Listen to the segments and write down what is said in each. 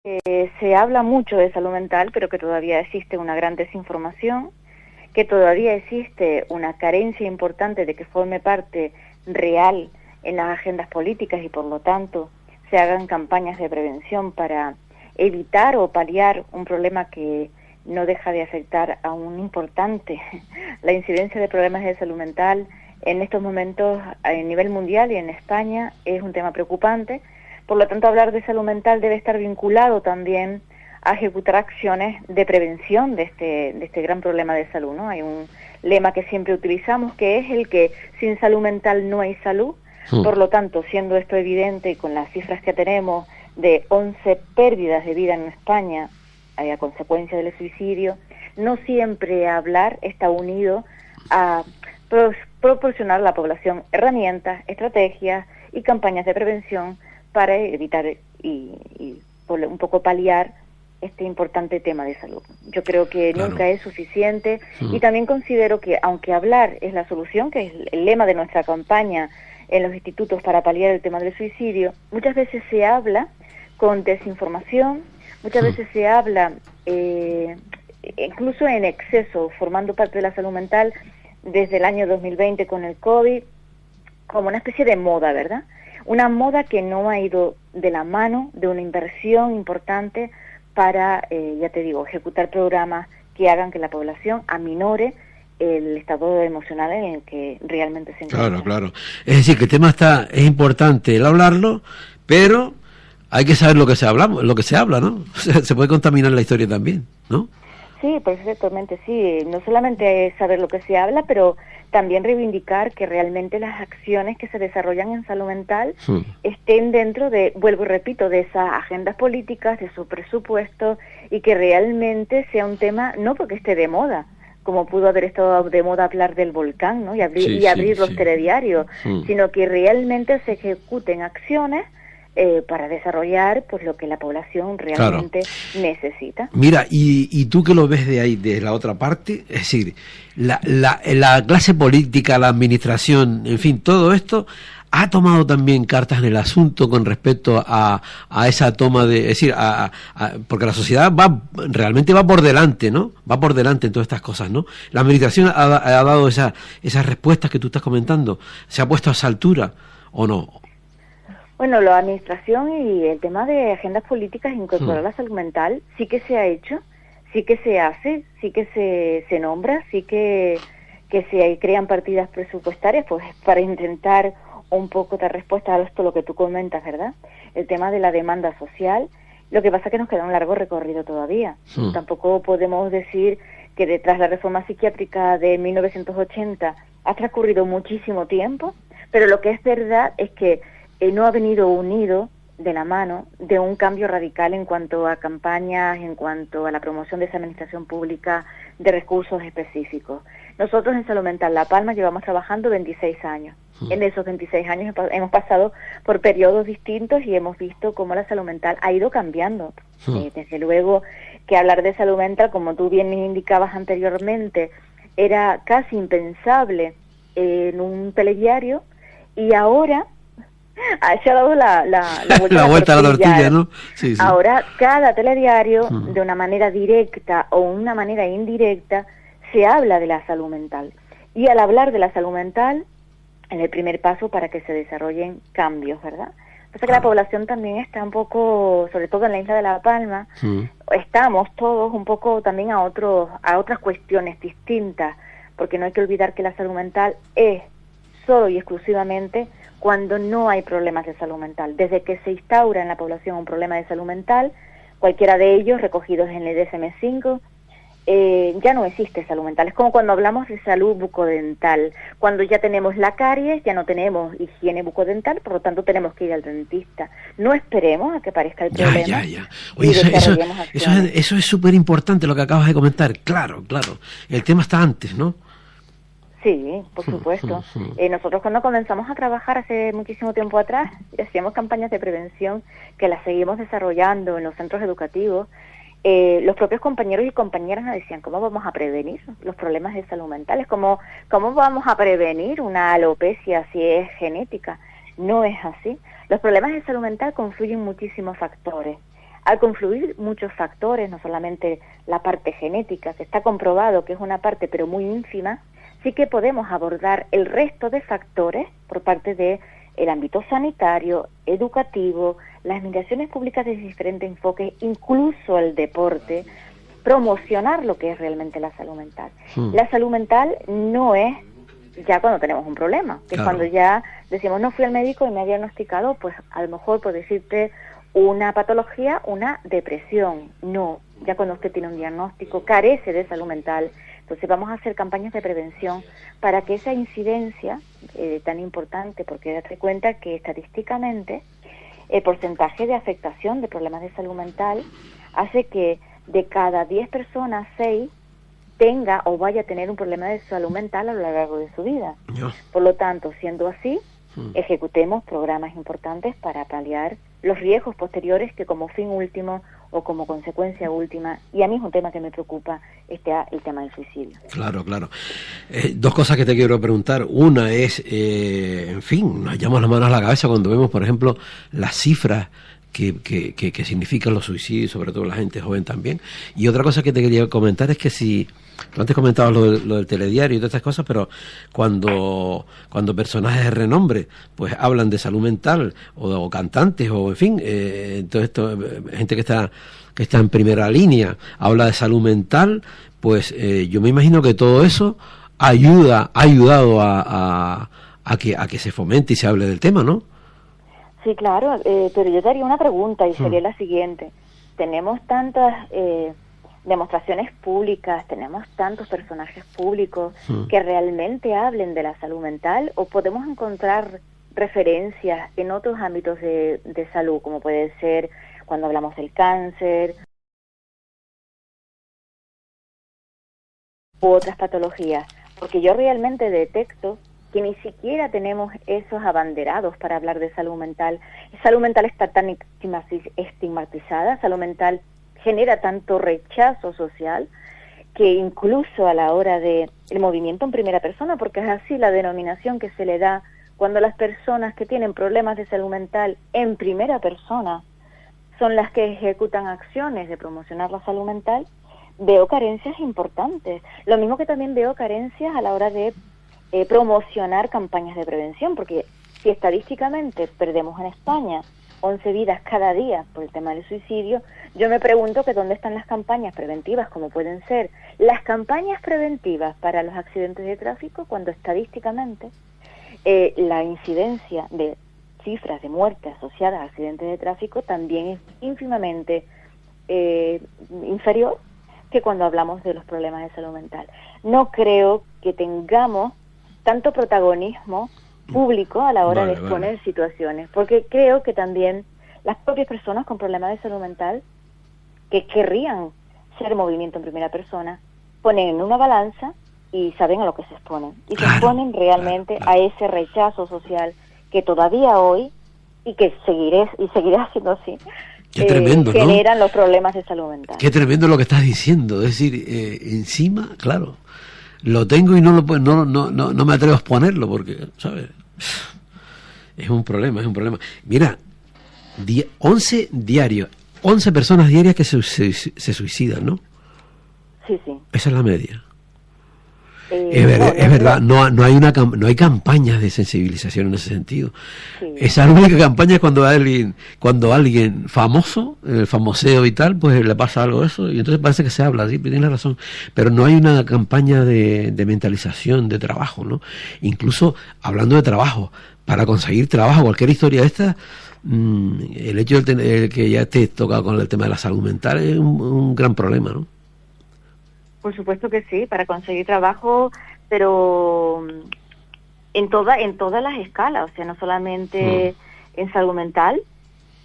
Se habla mucho de salud mental, pero que todavía existe una gran desinformación, que todavía existe una carencia importante de que forme parte real en las agendas políticas y por lo tanto se hagan campañas de prevención para evitar o paliar un problema que no deja de afectar a un importante. La incidencia de problemas de salud mental en estos momentos a nivel mundial y en España es un tema preocupante. Por lo tanto, hablar de salud mental debe estar vinculado también a ejecutar acciones de prevención de este gran problema de salud, ¿no? Hay un lema que siempre utilizamos, que es el que sin salud mental no hay salud. Por lo tanto, siendo esto evidente y con las cifras que tenemos de 11 pérdidas de vida en España a consecuencia del suicidio, no siempre hablar está unido a proporcionar a la población herramientas, estrategias y campañas de prevención para evitar y un poco paliar este importante tema de salud. Yo creo que nunca es suficiente y también considero que aunque hablar es la solución, que es el lema de nuestra campaña en los institutos para paliar el tema del suicidio, muchas veces se habla con desinformación, muchas veces se habla incluso en exceso, formando parte de la salud mental desde el año 2020 con el COVID, como una especie de moda, ¿verdad? Una moda que no ha ido de la mano de una inversión importante para, ya te digo, ejecutar programas que hagan que la población aminore el estado emocional en el que realmente se encuentra. Claro. Es decir, que el tema es importante el hablarlo, pero hay que saber lo que se habla, ¿no? O sea, se puede contaminar la historia también, ¿no? Sí, perfectamente, sí. No solamente es saber lo que se habla, pero también reivindicar que realmente las acciones que se desarrollan en salud mental estén dentro de, vuelvo y repito, de esas agendas políticas, de su presupuesto, y que realmente sea un tema, no porque esté de moda, como pudo haber estado de moda hablar del volcán, ¿no? Y abrir los telediarios, sino que realmente se ejecuten acciones para desarrollar pues lo que la población realmente necesita. Mira, y tú que lo ves de ahí, de la otra parte, es decir, la clase política, la administración, en fin, todo esto ha tomado también cartas en el asunto con respecto a esa toma de, es decir, porque la sociedad realmente va por delante, ¿no? Va por delante en todas estas cosas, ¿no? La administración ha dado esas respuestas que tú estás comentando, ¿se ha puesto a esa altura o no? Bueno, la administración y el tema de agendas políticas, incorporar la salud mental, sí que se ha hecho, sí que se hace, sí que se nombra, sí que se crean partidas presupuestarias pues para intentar un poco dar respuesta a esto, lo que tú comentas, ¿verdad? El tema de la demanda social. Lo que pasa es que nos queda un largo recorrido todavía. Tampoco podemos decir que detrás de la reforma psiquiátrica de 1980 ha transcurrido muchísimo tiempo, pero lo que es verdad es que no ha venido unido de la mano de un cambio radical en cuanto a campañas, en cuanto a la promoción de esa administración pública de recursos específicos. Nosotros en Salud Mental La Palma llevamos trabajando 26 años. En esos 26 años hemos pasado por periodos distintos y hemos visto cómo la salud mental ha ido cambiando. Desde luego que hablar de salud mental, como tú bien indicabas anteriormente, era casi impensable en un telediario y ahora se ha dado la vuelta a la tortilla, ¿no? Sí. Ahora cada telediario, de una manera directa o una manera indirecta, se habla de la salud mental. Y al hablar de la salud mental, es el primer paso para que se desarrollen cambios, ¿verdad? Pasa que la población también está un poco, sobre todo en la isla de La Palma, estamos todos un poco también a otras cuestiones distintas, porque no hay que olvidar que la salud mental es solo y exclusivamente cuando no hay problemas de salud mental. Desde que se instaura en la población un problema de salud mental, cualquiera de ellos recogidos en el DSM-5, ya no existe salud mental. Es como cuando hablamos de salud bucodental. Cuando ya tenemos la caries, ya no tenemos higiene bucodental, por lo tanto tenemos que ir al dentista. No esperemos a que aparezca el problema. Oye, eso es súper importante lo que acabas de comentar. Claro. El tema está antes, ¿no? Sí, por supuesto. Nosotros cuando comenzamos a trabajar hace muchísimo tiempo atrás, hacíamos campañas de prevención que las seguimos desarrollando en los centros educativos. Los propios compañeros y compañeras nos decían, ¿cómo vamos a prevenir los problemas de salud mental? ¿Cómo vamos a prevenir una alopecia si es genética? No es así. Los problemas de salud mental confluyen muchísimos factores. al confluir muchos factores, no solamente la parte genética, que está comprobado que es una parte pero muy ínfima, sí que podemos abordar el resto de factores por parte de el ámbito sanitario, educativo, las migraciones públicas de diferentes enfoques, incluso el deporte, promocionar lo que es realmente la salud mental. La salud mental no es ya cuando tenemos un problema, que es cuando ya decimos, no fui al médico y me ha diagnosticado, pues a lo mejor por decirte una patología, una depresión. No, ya cuando usted tiene un diagnóstico, carece de salud mental. Entonces vamos a hacer campañas de prevención para que esa incidencia tan importante, porque date cuenta que estadísticamente el porcentaje de afectación de problemas de salud mental hace que de cada 10 personas, 6 tenga o vaya a tener un problema de salud mental a lo largo de su vida. Por lo tanto, siendo así, ejecutemos programas importantes para paliar los riesgos posteriores que como fin último o como consecuencia última, y a mí es un tema que me preocupa, está el tema del suicidio. Claro, claro. Dos cosas que te quiero preguntar. Una es, en fin, nos echamos las manos a la cabeza cuando vemos, por ejemplo, las cifras que significan los suicidios, sobre todo la gente joven también. Y otra cosa que te quería comentar es que si tú antes comentabas lo del telediario y todas estas cosas, pero cuando personajes de renombre pues hablan de salud mental o cantantes o en fin, todo esto, gente que está en primera línea habla de salud mental, pues yo me imagino que todo eso ha ayudado a que se fomente y se hable del tema, ¿no? Sí, claro, pero yo te haría una pregunta y sería la siguiente. Tenemos tantas demostraciones públicas, tenemos tantos personajes públicos que realmente hablen de la salud mental, o podemos encontrar referencias en otros ámbitos de salud, como puede ser cuando hablamos del cáncer u otras patologías, porque yo realmente detecto que ni siquiera tenemos esos abanderados para hablar de salud mental. Salud mental está tan estigmatizada, salud mental genera tanto rechazo social, que incluso a la hora de el movimiento en primera persona, porque es así la denominación que se le da cuando las personas que tienen problemas de salud mental en primera persona son las que ejecutan acciones de promocionar la salud mental, veo carencias importantes. Lo mismo que también veo carencias a la hora de promocionar campañas de prevención, porque si estadísticamente perdemos en España 11 vidas cada día por el tema del suicidio, yo me pregunto que dónde están las campañas preventivas, como pueden ser las campañas preventivas para los accidentes de tráfico, cuando estadísticamente la incidencia de cifras de muerte asociadas a accidentes de tráfico también es ínfimamente inferior que cuando hablamos de los problemas de salud mental. No creo que tengamos tanto protagonismo público a la hora de exponer situaciones, porque creo que también las propias personas con problemas de salud mental que querrían ser movimiento en primera persona ponen en una balanza y saben a lo que se exponen, y se exponen realmente a ese rechazo social que todavía hoy y que seguirá siendo así. Qué tremendo, generan los problemas de salud mental. Qué tremendo lo que estás diciendo, es decir, encima, claro, lo tengo y no me atrevo a exponerlo porque, ¿sabes? Es un problema. Mira, 11 diarios, 11 personas diarias que se suicidan, ¿no? Sí. Esa es la media. Es verdad, no hay campañas de sensibilización en ese sentido. Sí. Esa única campaña es cuando alguien famoso, el famoseo y tal, pues le pasa algo de eso, y entonces parece que se habla, sí, tienes razón, pero no hay una campaña de mentalización, de trabajo, ¿no? Incluso hablando de trabajo, para conseguir trabajo, cualquier historia de esta, el hecho de que ya estés tocado con el tema de la salud mental es un gran problema, ¿no? Por supuesto que sí, para conseguir trabajo, pero en todas las escalas, o sea, no solamente en salud mental,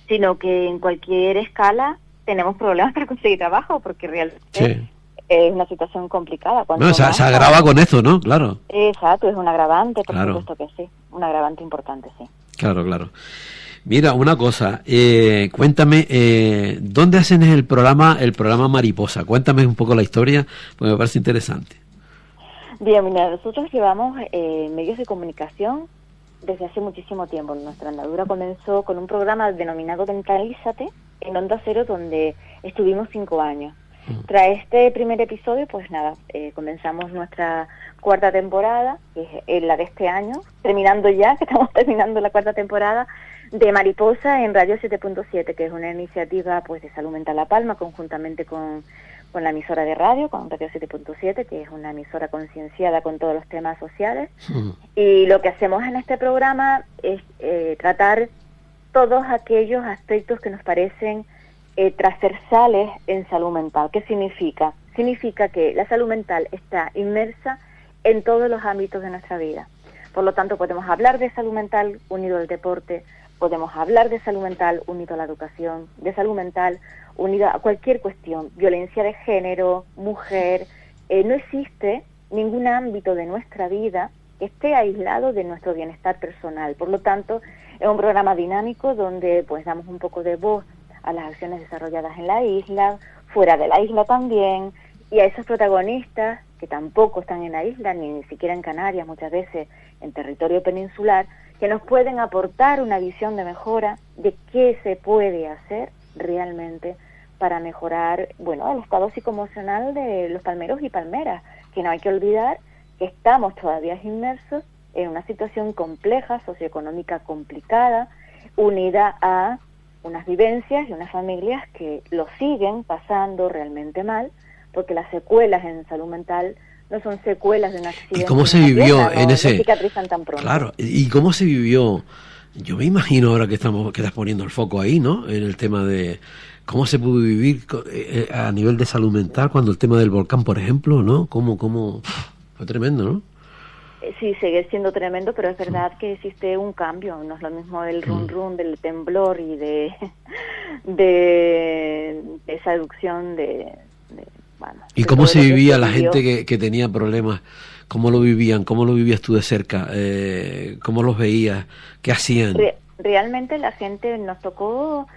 sino que en cualquier escala tenemos problemas para conseguir trabajo, porque realmente es una situación complicada. Bueno, se agrava con esto, ¿no? Claro. Exacto, es un agravante, por supuesto que sí, un agravante importante, sí. Claro. Mira, una cosa, cuéntame, ¿dónde hacen el programa Mariposa? Cuéntame un poco la historia, porque me parece interesante. Bien, mira, nosotros llevamos medios de comunicación desde hace muchísimo tiempo. Nuestra andadura comenzó con un programa denominado Mentalízate, en Onda Cero, donde estuvimos 5 años. Tras este primer episodio, pues nada, comenzamos nuestra 4ª temporada, que es la de este año, terminando ya, que estamos terminando la 4ª temporada de Mariposa en Radio 7.7, que es una iniciativa pues de Salud Mental La Palma, conjuntamente con la emisora de radio, con Radio 7.7, que es una emisora concienciada con todos los temas sociales. Y lo que hacemos en este programa es tratar todos aquellos aspectos que nos parecen transversales en salud mental. ¿Qué significa? Significa que la salud mental está inmersa en todos los ámbitos de nuestra vida. Por lo tanto, podemos hablar de salud mental unido al deporte, podemos hablar de salud mental unido a la educación, de salud mental unida a cualquier cuestión, violencia de género, mujer. No existe ningún ámbito de nuestra vida que esté aislado de nuestro bienestar personal. Por lo tanto, es un programa dinámico donde pues damos un poco de voz a las acciones desarrolladas en la isla, fuera de la isla también, y a esos protagonistas que tampoco están en la isla, ni siquiera en Canarias, muchas veces en territorio peninsular, que nos pueden aportar una visión de mejora de qué se puede hacer realmente para mejorar, bueno, el estado psicoemocional de los palmeros y palmeras, que no hay que olvidar que estamos todavía inmersos en una situación compleja, socioeconómica complicada, unida a unas vivencias y unas familias que lo siguen pasando realmente mal, porque las secuelas en salud mental no son secuelas de un accidente. ¿Y cómo se vivió en ese? No cicatrizan tan pronto. Claro, ¿y cómo se vivió? Yo me imagino ahora que estás poniendo el foco ahí, ¿no? En el tema de cómo se pudo vivir a nivel de salud mental cuando el tema del volcán, por ejemplo, ¿no? Cómo fue tremendo, ¿no? Sí, sigue siendo tremendo, pero es verdad que existe un cambio. No es lo mismo del run del temblor y de esa erupción bueno. ¿Y cómo se vivía la gente que tenía problemas? ¿Cómo lo vivían? ¿Cómo lo vivías tú de cerca? ¿Cómo los veías? ¿Qué hacían? Realmente la gente nos tocó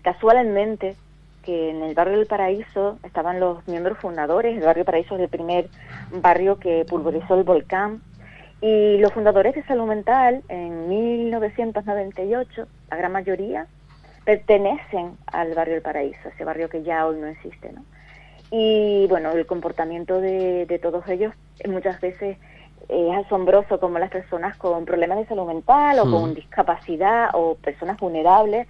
casualmente que en el barrio del Paraíso estaban los miembros fundadores. El barrio Paraíso es el primer barrio que pulverizó el volcán, y los fundadores de salud mental en 1998, la gran mayoría pertenecen al barrio del Paraíso, ese barrio que ya hoy no existe, ¿no? Y bueno, el comportamiento de todos ellos muchas veces es asombroso, como las personas con problemas de salud mental o con discapacidad o personas vulnerables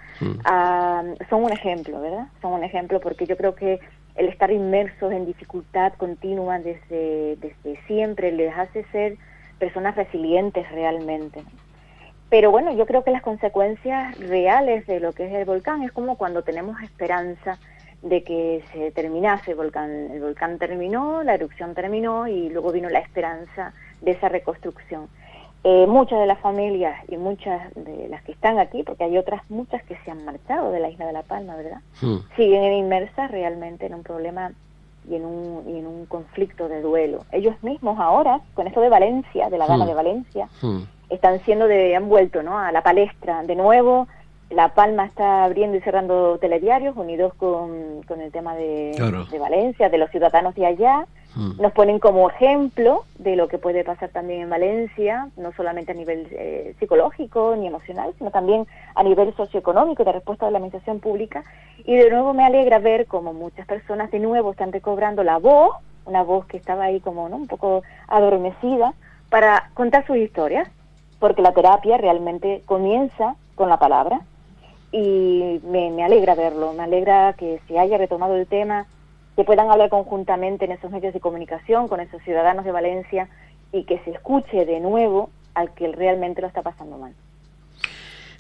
son un ejemplo, ¿verdad? Son un ejemplo, porque yo creo que el estar inmersos en dificultad continua desde siempre les hace ser personas resilientes realmente. Pero bueno, yo creo que las consecuencias reales de lo que es el volcán es como cuando tenemos esperanza de que se terminase el volcán. El volcán terminó, la erupción terminó y luego vino la esperanza de esa reconstrucción. Muchas de las familias y muchas de las que están aquí, porque hay otras muchas que se han marchado de la isla de La Palma, ¿verdad? Siguen inmersas realmente en un problema y en un conflicto de duelo. Ellos mismos ahora, con esto de Valencia, de la gala de Valencia, han vuelto, ¿no?, a la palestra de nuevo. La Palma está abriendo y cerrando telediarios unidos con el tema de Valencia, de los ciudadanos de allá. Nos ponen como ejemplo de lo que puede pasar también en Valencia, no solamente a nivel psicológico ni emocional, sino también a nivel socioeconómico, de respuesta de la administración pública. Y de nuevo me alegra ver como muchas personas de nuevo están recobrando la voz, una voz que estaba ahí como, ¿no?, un poco adormecida, para contar sus historias, porque la terapia realmente comienza con la palabra. Y me alegra verlo, me alegra que se haya retomado el tema, que puedan hablar conjuntamente en esos medios de comunicación con esos ciudadanos de Valencia y que se escuche de nuevo al que realmente lo está pasando mal.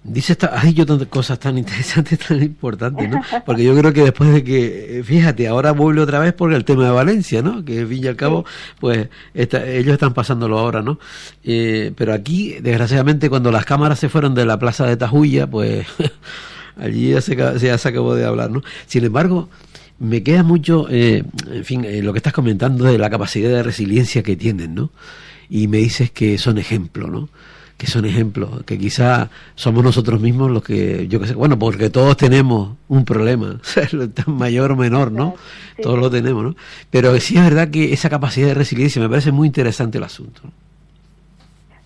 Has dicho tantas cosas tan interesantes, tan importantes, ¿no? Porque yo creo que después de que, fíjate, ahora vuelve otra vez por el tema de Valencia, ¿no? Que al fin y al cabo, pues ellos están pasándolo ahora, ¿no? Pero aquí, desgraciadamente, cuando las cámaras se fueron de la plaza de Tajuya, pues allí ya se acabó de hablar, ¿no? Sin embargo, me queda mucho, en fin, lo que estás comentando de la capacidad de resiliencia que tienen, ¿no? Y me dices que son ejemplos, ¿no? Que son ejemplos, que quizá somos nosotros mismos los que, yo qué sé, bueno, porque todos tenemos un problema, mayor o menor, ¿no? Sí. Todos lo tenemos, ¿no? Pero sí es verdad que esa capacidad de resiliencia me parece muy interesante el asunto, ¿no?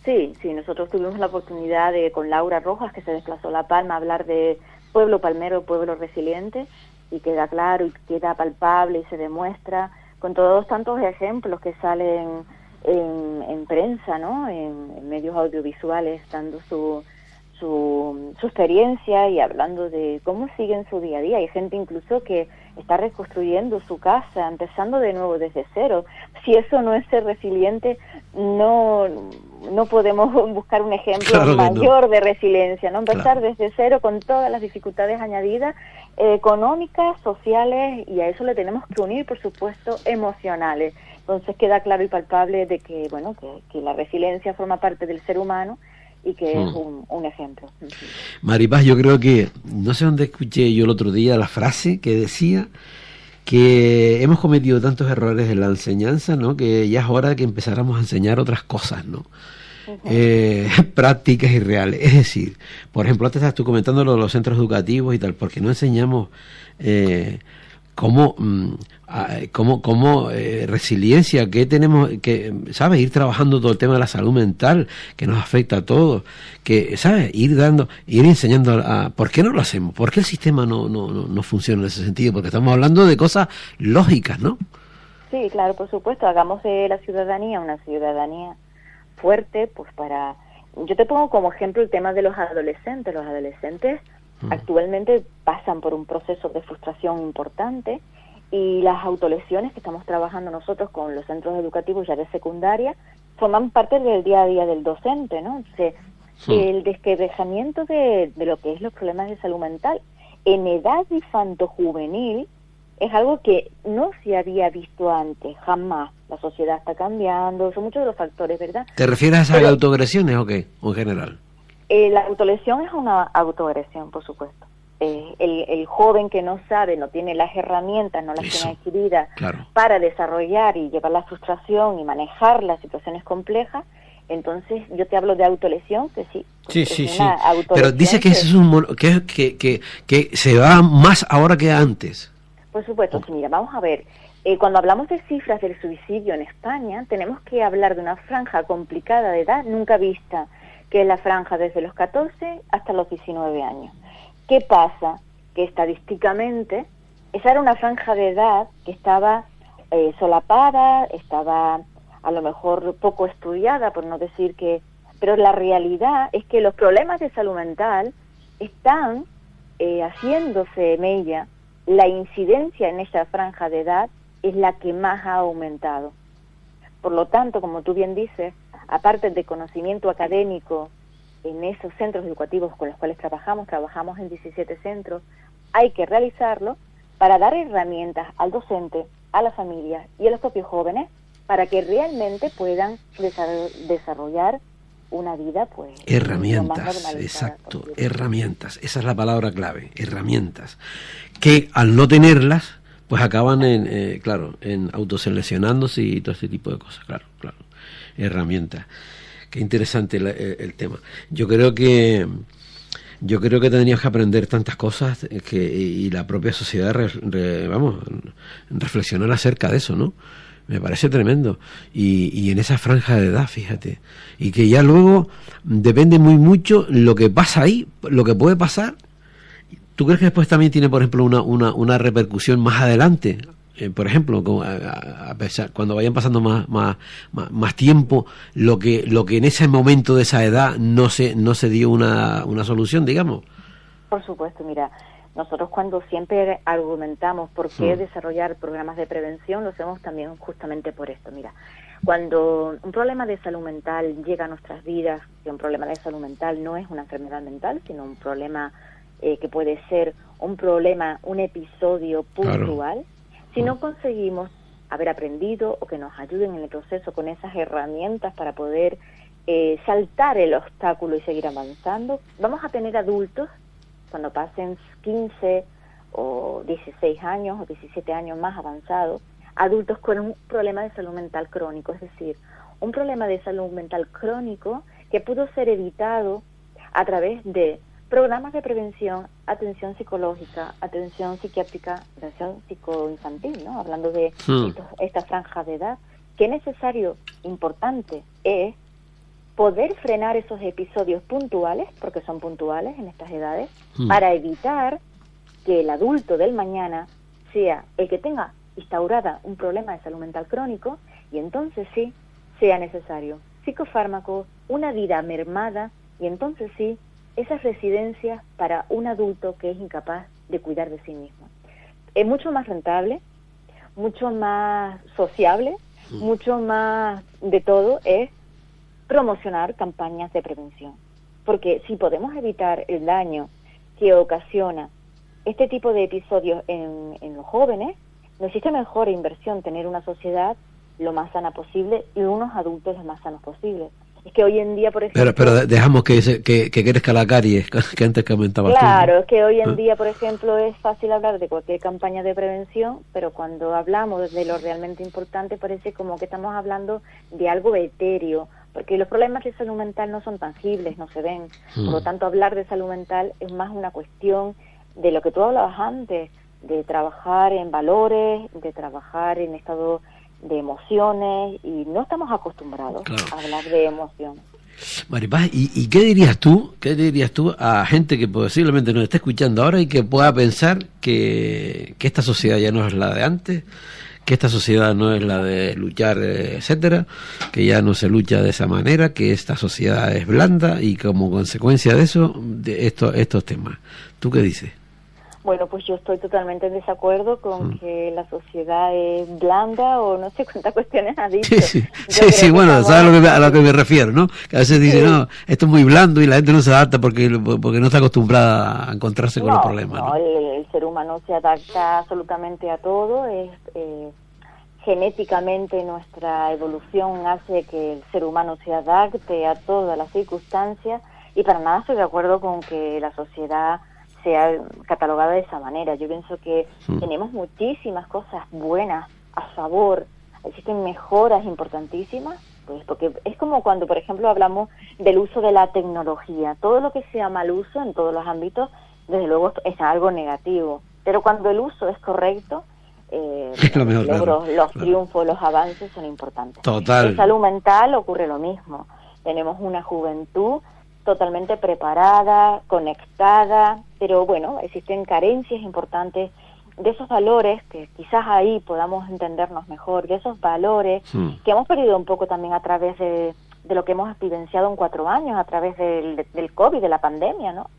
Sí, nosotros tuvimos la oportunidad de, con Laura Rojas, que se desplazó a La Palma, a hablar de pueblo palmero, pueblo resiliente, y queda claro y queda palpable y se demuestra con todos tantos ejemplos que salen en prensa, ¿no? En medios audiovisuales, dando su experiencia y hablando de cómo siguen su día a día. Hay gente incluso que está reconstruyendo su casa, empezando de nuevo desde cero. Si eso no es ser resiliente, no podemos buscar un ejemplo mayor de resiliencia, ¿no? Empezar desde cero con todas las dificultades añadidas, económicas, sociales, y a eso le tenemos que unir, por supuesto, emocionales. Entonces queda claro y palpable de que, bueno, que la resiliencia forma parte del ser humano y que es un ejemplo. Maripaz, yo creo que, no sé dónde escuché yo el otro día la frase que decía que hemos cometido tantos errores en la enseñanza, ¿no?, que ya es hora de que empezáramos a enseñar otras cosas, ¿no? Prácticas y reales. Es decir, por ejemplo, antes estabas tú comentando lo de los centros educativos y tal, porque no enseñamos cómo resiliencia, que tenemos que, ¿sabes?, ir trabajando todo el tema de la salud mental, que nos afecta a todos, que, ¿sabes?, ir enseñando ¿por qué no lo hacemos? ¿Por qué el sistema no funciona en ese sentido? Porque estamos hablando de cosas lógicas, ¿no? Sí, claro, por supuesto, hagamos de la ciudadanía una ciudadanía fuerte, pues yo te pongo como ejemplo el tema de los adolescentes. Los adolescentes actualmente pasan por un proceso de frustración importante, y las autolesiones que estamos trabajando nosotros con los centros educativos ya de secundaria forman parte del día a día del docente, ¿no? Entonces, el desquebrajamiento de lo que es los problemas de salud mental en edad infanto-juvenil es algo que no se había visto antes, jamás. La sociedad está cambiando, son muchos de los factores, ¿verdad? ¿Te refieres a esas autoagresiones o qué? ¿O en general? La autolesión es una autoagresión, por supuesto. El joven que no sabe, no tiene las herramientas, no las tiene adquiridas para desarrollar y llevar la frustración y manejar las situaciones complejas, entonces yo te hablo de autolesión, que sí. Sí. Pero dice que eso es que se va más ahora que antes. Por supuesto, sí, mira, vamos a ver. Cuando hablamos de cifras del suicidio en España, tenemos que hablar de una franja complicada de edad nunca vista, que es la franja desde los 14 hasta los 19 años. ¿Qué pasa? Que estadísticamente esa era una franja de edad que estaba solapada, estaba a lo mejor poco estudiada, por no decir que... Pero la realidad es que los problemas de salud mental están haciéndose mella. La incidencia en esa franja de edad es la que más ha aumentado. Por lo tanto, como tú bien dices, aparte de conocimiento académico en esos centros educativos con los cuales trabajamos en 17 centros, hay que realizarlo para dar herramientas al docente, a la familia y a los propios jóvenes para que realmente puedan desarrollar una vida, pues... Herramientas, exacto, herramientas, esa es la palabra clave, herramientas, que al no tenerlas, pues acaban en autoseleccionándose y todo este tipo de cosas, claro, herramientas. Qué interesante el tema. Yo creo que tendríamos que aprender tantas cosas y la propia sociedad, reflexionar acerca de eso, ¿no? Me parece tremendo. Y en esa franja de edad, fíjate. Y que ya luego depende mucho lo que pasa ahí, lo que puede pasar. ¿Tú crees que después también tiene, por ejemplo, una repercusión más adelante? Por ejemplo, a pesar, cuando vayan pasando más tiempo, lo que en ese momento de esa edad no se dio una solución, digamos. Por supuesto, mira, nosotros cuando siempre argumentamos por qué desarrollar programas de prevención, lo hacemos también justamente por esto. Mira, cuando un problema de salud mental llega a nuestras vidas, que un problema de salud mental no es una enfermedad mental, sino un problema que puede ser un episodio puntual. Claro. Si no conseguimos haber aprendido o que nos ayuden en el proceso con esas herramientas para poder saltar el obstáculo y seguir avanzando, vamos a tener adultos, cuando pasen 15 o 16 años o 17 años más avanzados, adultos con un problema de salud mental crónico, es decir, un problema de salud mental crónico que pudo ser evitado a través de programas de prevención, atención psicológica, atención psiquiátrica, atención psicoinfantil, ¿no? Hablando de esta franja de edad, qué necesario, importante es poder frenar esos episodios puntuales, porque son puntuales en estas edades, para evitar que el adulto del mañana sea el que tenga instaurada un problema de salud mental crónico, y entonces sí sea necesario psicofármacos, una vida mermada, y entonces sí esas residencias para un adulto que es incapaz de cuidar de sí mismo. Es mucho más rentable, mucho más sociable, mucho más de todo es promocionar campañas de prevención, porque si podemos evitar el daño que ocasiona este tipo de episodios en los jóvenes, no existe mejor inversión tener una sociedad lo más sana posible y unos adultos lo más sanos posible. Es que hoy en día, por ejemplo... Pero dejamos que crezca la caries, que antes comentabas tú, ¿no? Claro, es que hoy en día, por ejemplo, es fácil hablar de cualquier campaña de prevención, pero cuando hablamos de lo realmente importante parece como que estamos hablando de algo etéreo, porque los problemas de salud mental no son tangibles, no se ven. Por lo tanto, hablar de salud mental es más una cuestión de lo que tú hablabas antes, de trabajar en valores, de trabajar en estado de emociones, y no estamos acostumbrados a hablar de emociones. Maripaz, ¿y qué dirías tú a gente que posiblemente nos esté escuchando ahora y que pueda pensar que esta sociedad ya no es la de antes, que esta sociedad no es la de luchar, etcétera, que ya no se lucha de esa manera, que esta sociedad es blanda y como consecuencia de eso, de estos temas? ¿Tú qué dices? Bueno, pues yo estoy totalmente en desacuerdo con que la sociedad es blanda o no sé cuántas cuestiones ha dicho. Sí, bueno, sabes a lo que me refiero, ¿no? Que a veces dicen, no, esto es muy blando y la gente no se adapta porque no está acostumbrada a encontrarse con los problemas. No, el ser humano se adapta absolutamente a todo, genéticamente nuestra evolución hace que el ser humano se adapte a todas las circunstancias, y para nada estoy de acuerdo con que la sociedad sea catalogada de esa manera. Yo pienso que tenemos muchísimas cosas buenas a favor, existen mejoras importantísimas, pues porque es como cuando, por ejemplo, hablamos del uso de la tecnología. Todo lo que sea mal uso en todos los ámbitos, desde luego es algo negativo, pero cuando el uso es correcto, los triunfos, los avances son importantes. Total. En salud mental ocurre lo mismo. Tenemos una juventud totalmente preparada, conectada, pero bueno, existen carencias importantes de esos valores, que quizás ahí podamos entendernos mejor, de esos valores que hemos perdido un poco también a través de lo que hemos vivenciado en 4 años, a través del COVID, de la pandemia, ¿no?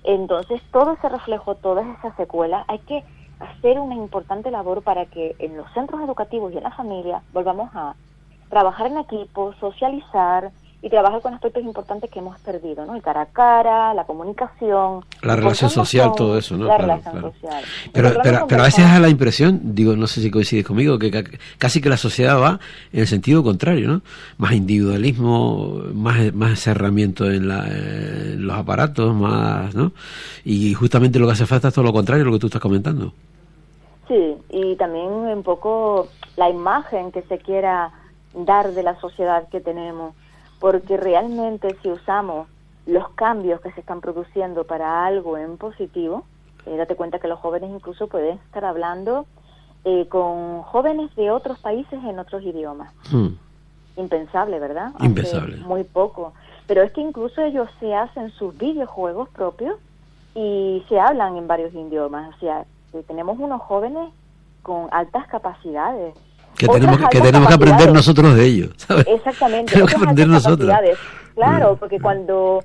Entonces, todo ese reflejo, todas esas secuelas, hay que hacer una importante labor para que en los centros educativos y en la familia volvamos a trabajar en equipo, socializar y trabajar con aspectos importantes que hemos perdido, ¿no? El cara a cara, la comunicación, la relación social, todo eso, ¿no? La relación social. Pero a veces da la impresión, digo, no sé si coincides conmigo, que casi que la sociedad va en el sentido contrario, ¿no? Más individualismo, más cerramiento en los aparatos, más, ¿no? Y justamente lo que hace falta es todo lo contrario, lo que tú estás comentando. Sí, y también un poco la imagen que se quiera dar de la sociedad que tenemos, porque realmente si usamos los cambios que se están produciendo para algo en positivo, date cuenta que los jóvenes incluso pueden estar hablando con jóvenes de otros países en otros idiomas. Impensable, ¿verdad? Impensable. Hace muy poco. Pero es que incluso ellos se hacen sus videojuegos propios y se hablan en varios idiomas. O sea, tenemos unos jóvenes con altas capacidades. Que tenemos que aprender nosotros de ellos, ¿sabes? Exactamente. Tenemos que aprender nosotros. Claro, porque cuando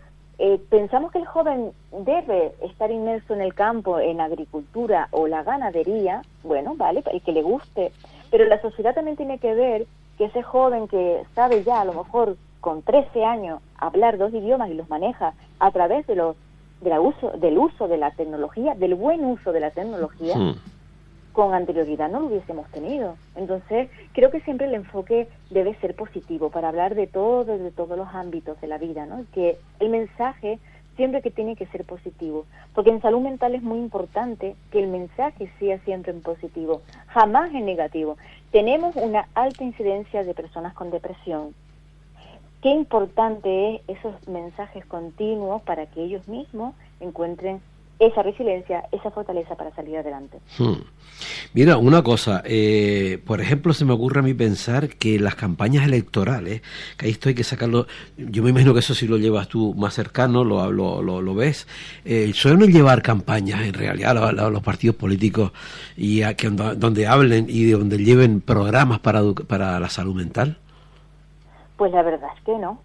pensamos que el joven debe estar inmerso en el campo, en agricultura o la ganadería, bueno, vale, el que le guste, pero la sociedad también tiene que ver que ese joven que sabe ya a lo mejor con 13 años hablar 2 idiomas y los maneja a través del uso de la tecnología, del buen uso de la tecnología, con anterioridad no lo hubiésemos tenido. Entonces, creo que siempre el enfoque debe ser positivo para hablar de todos los ámbitos de la vida, ¿no? Que el mensaje siempre que tiene que ser positivo, porque en salud mental es muy importante que el mensaje sea siempre en positivo, jamás en negativo. Tenemos una alta incidencia de personas con depresión. Qué importante es esos mensajes continuos para que ellos mismos encuentren esa resiliencia, esa fortaleza para salir adelante. Mira, una cosa, por ejemplo, se me ocurre a mí pensar que las campañas electorales, que ahí esto hay que sacarlo, yo me imagino que eso sí lo llevas tú más cercano, lo ves, suelen llevar campañas en realidad los partidos políticos y donde hablen y donde lleven programas para la salud mental. Pues la verdad es que no.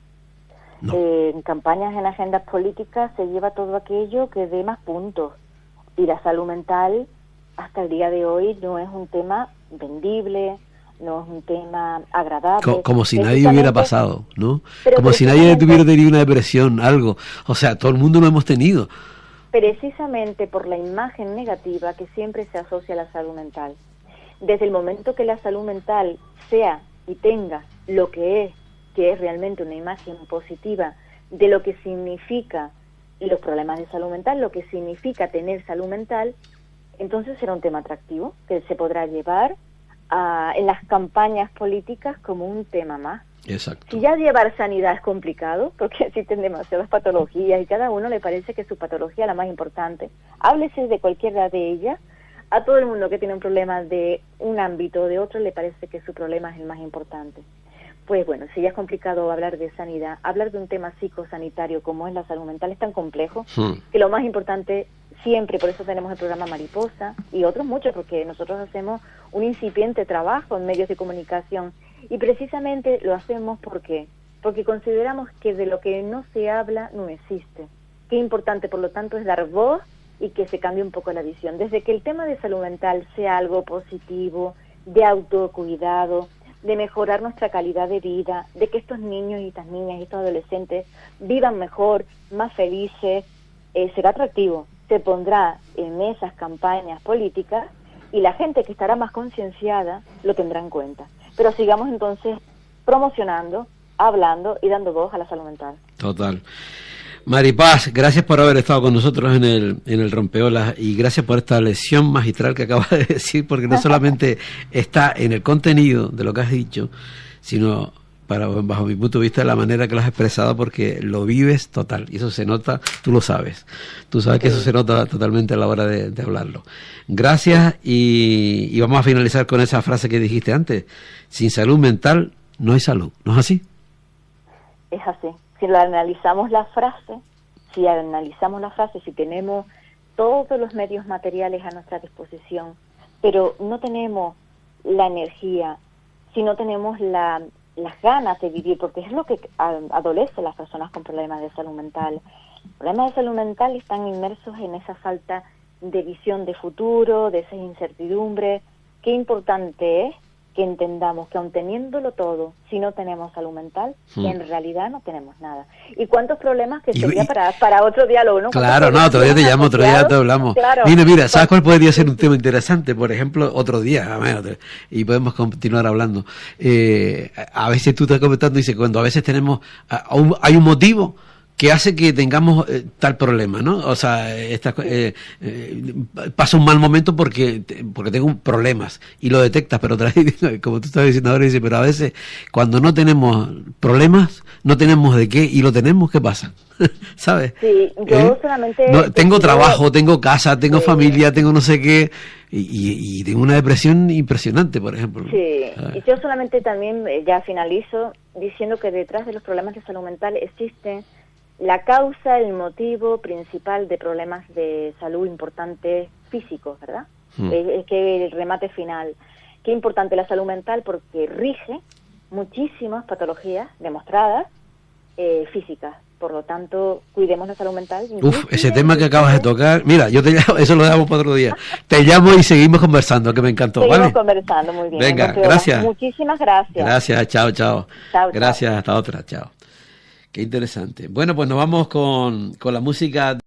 En campañas, en agendas políticas se lleva todo aquello que dé más puntos, y la salud mental hasta el día de hoy no es un tema vendible, no es un tema agradable. Como si nadie hubiera pasado, ¿no? Como si nadie tuviera tenido una depresión, algo. O sea, todo el mundo lo hemos tenido. Precisamente por la imagen negativa que siempre se asocia a la salud mental. Desde el momento que la salud mental sea y tenga lo que es realmente una imagen positiva de lo que significa los problemas de salud mental, lo que significa tener salud mental, entonces será un tema atractivo que se podrá llevar en las campañas políticas como un tema más. Exacto. Si ya llevar sanidad es complicado, porque existen demasiadas patologías y cada uno le parece que su patología es la más importante, háblese de cualquiera de ellas, a todo el mundo que tiene un problema de un ámbito o de otro le parece que su problema es el más importante. Pues bueno, si ya es complicado hablar de sanidad, hablar de un tema psicosanitario como es la salud mental es tan complejo que lo más importante siempre, por eso tenemos el programa Mariposa y otros muchos, porque nosotros hacemos un incipiente trabajo en medios de comunicación y precisamente lo hacemos porque consideramos que de lo que no se habla no existe. Qué importante, por lo tanto, es dar voz y que se cambie un poco la visión. Desde que el tema de salud mental sea algo positivo, de autocuidado, de mejorar nuestra calidad de vida, de que estos niños y estas niñas y estos adolescentes vivan mejor, más felices, será atractivo. Se pondrá en esas campañas políticas y la gente que estará más concienciada lo tendrá en cuenta. Pero sigamos entonces promocionando, hablando y dando voz a la salud mental. Total. Maripaz, gracias por haber estado con nosotros en el Rompeolas y gracias por esta lección magistral que acabas de decir, porque no solamente está en el contenido de lo que has dicho, sino bajo mi punto de vista, la manera que lo has expresado, porque lo vives total, y eso se nota, tú lo sabes. Tú sabes que eso se nota totalmente a la hora de hablarlo. Gracias, y vamos a finalizar con esa frase que dijiste antes. Sin salud mental no hay salud, ¿no es así? Es así. Si analizamos la frase, si tenemos todos los medios materiales a nuestra disposición, pero no tenemos la energía, si no tenemos las ganas de vivir, porque es lo que adolece a las personas con problemas de salud mental. Los problemas de salud mental están inmersos en esa falta de visión de futuro, de esa incertidumbre. Qué importante es que entendamos que aun teniéndolo todo, si no tenemos salud mental, en realidad no tenemos nada. ¿Y cuántos problemas que sería para otro diálogo, no? Claro, no, otro día te llamo, otro día te hablamos. Claro. Mira, ¿sabes cuál podría ser un tema interesante? Por ejemplo, otro día, y podemos continuar hablando. A veces tú estás comentando, dice, cuando a veces tenemos, hay un motivo que hace que tengamos tal problema, ¿no? O sea, pasa un mal momento porque tengo problemas y lo detectas, pero otra vez, como tú estás diciendo ahora, dice, pero a veces cuando no tenemos problemas, no tenemos de qué y lo tenemos, ¿qué pasa? ¿Sabes? Sí, yo solamente... tengo trabajo, tengo casa, tengo familia, tengo no sé qué, y tengo una depresión impresionante, por ejemplo. Sí, y yo solamente también ya finalizo diciendo que detrás de los problemas de salud mental existe la causa, el motivo principal de problemas de salud importantes físicos, ¿verdad? Es que el remate final. Qué importante la salud mental porque rige muchísimas patologías demostradas físicas. Por lo tanto, cuidemos la salud mental. Ese tema que acabas de tocar, mira, yo te llamo, eso lo dejamos para otro día. Te llamo y seguimos conversando, que me encantó. Seguimos conversando, muy bien. Venga, gracias. Muchísimas gracias. Gracias, chao. Gracias, hasta otra, chao. Qué interesante. Bueno, pues nos vamos con la música.